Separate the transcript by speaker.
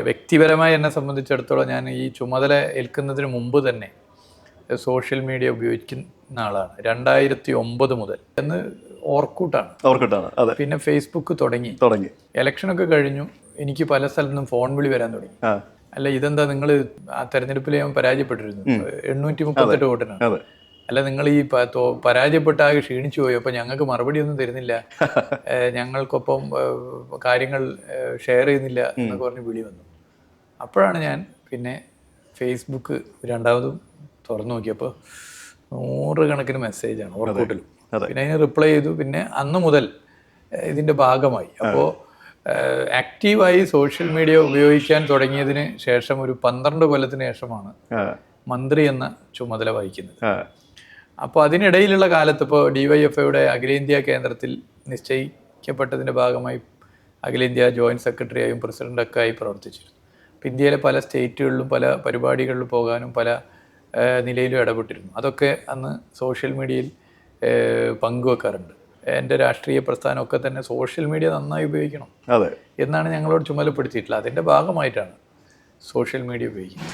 Speaker 1: വ്യക്തിപരമായി എന്നെ സംബന്ധിച്ചിടത്തോളം ഞാൻ ഈ ചുമതല ഏൽക്കുന്നതിന് മുമ്പ് തന്നെ സോഷ്യൽ മീഡിയ ഉപയോഗിക്കുന്ന ആളാണ്. 2009 മുതൽ എന്ന് ഓർക്കൂട്ടാണ്.
Speaker 2: അതെ.
Speaker 1: പിന്നെ ഫേസ്ബുക്ക് തുടങ്ങി. ഇലക്ഷനൊക്കെ കഴിഞ്ഞു, എനിക്ക് പല സ്ഥലത്തു നിന്നും ഫോൺ വിളി വരാൻ തുടങ്ങി. അല്ല, ഇതെന്താ നിങ്ങൾ ആ തെരഞ്ഞെടുപ്പിൽ ഞാൻ പരാജയപ്പെട്ടിരുന്നു 838 വോട്ടിനാണ്. അല്ല, നിങ്ങൾ ഈ പരാജയപ്പെട്ടാകെ ക്ഷീണിച്ചു പോയി, അപ്പോൾ ഞങ്ങൾക്ക് മറുപടി ഒന്നും തരുന്നില്ല, ഞങ്ങൾക്കൊപ്പം കാര്യങ്ങൾ ഷെയർ ചെയ്യുന്നില്ല എന്നൊക്കെ പറഞ്ഞ് വിളി വന്നു. അപ്പോഴാണ് ഞാൻ പിന്നെ ഫേസ്ബുക്ക് രണ്ടാമതും തുറന്നു നോക്കിയപ്പോൾ 100 കണക്കിന് മെസ്സേജാണ് ഓർക്കൂട്ടിലും. പിന്നെ അതിന് റിപ്ലൈ ചെയ്തു. പിന്നെ അന്ന് മുതൽ ഇതിൻ്റെ ഭാഗമായി. അപ്പോൾ ആക്റ്റീവായി സോഷ്യൽ മീഡിയ ഉപയോഗിക്കാൻ തുടങ്ങിയതിന് ശേഷം ഒരു 12 കൊല്ലത്തിന് ശേഷമാണ് മന്ത്രി എന്ന ചുമതല വഹിക്കുന്നത്. അപ്പോൾ അതിനിടയിലുള്ള കാലത്ത് ഇപ്പോൾ DYFIയുടെ അഖിലേന്ത്യാ കേന്ദ്രത്തിൽ നിശ്ചയിക്കപ്പെട്ടതിൻ്റെ ഭാഗമായി അഖിലേന്ത്യാ ജോയിൻറ്റ് സെക്രട്ടറിയായും പ്രസിഡൻ്റൊക്കെ ആയി പ്രവർത്തിച്ചിരുന്നു. അപ്പോൾ ഇന്ത്യയിലെ പല സ്റ്റേറ്റുകളിലും പല പരിപാടികളിൽ പോകാനും പല നിലയിലും ഇടപെട്ടിരുന്നു. അതൊക്കെ അന്ന് സോഷ്യൽ മീഡിയയിൽ പങ്കുവെക്കാറുണ്ട്. എൻ്റെ രാഷ്ട്രീയ പ്രസ്ഥാനമൊക്കെ തന്നെ സോഷ്യൽ മീഡിയ നന്നായി ഉപയോഗിക്കണം എന്നാണ് ഞങ്ങളോട് ചുമതലപ്പെടുത്തിയിട്ടുള്ളത്. അതിൻ്റെ ഭാഗമായിട്ടാണ് സോഷ്യൽ മീഡിയ ഉപയോഗിക്കുന്നത്.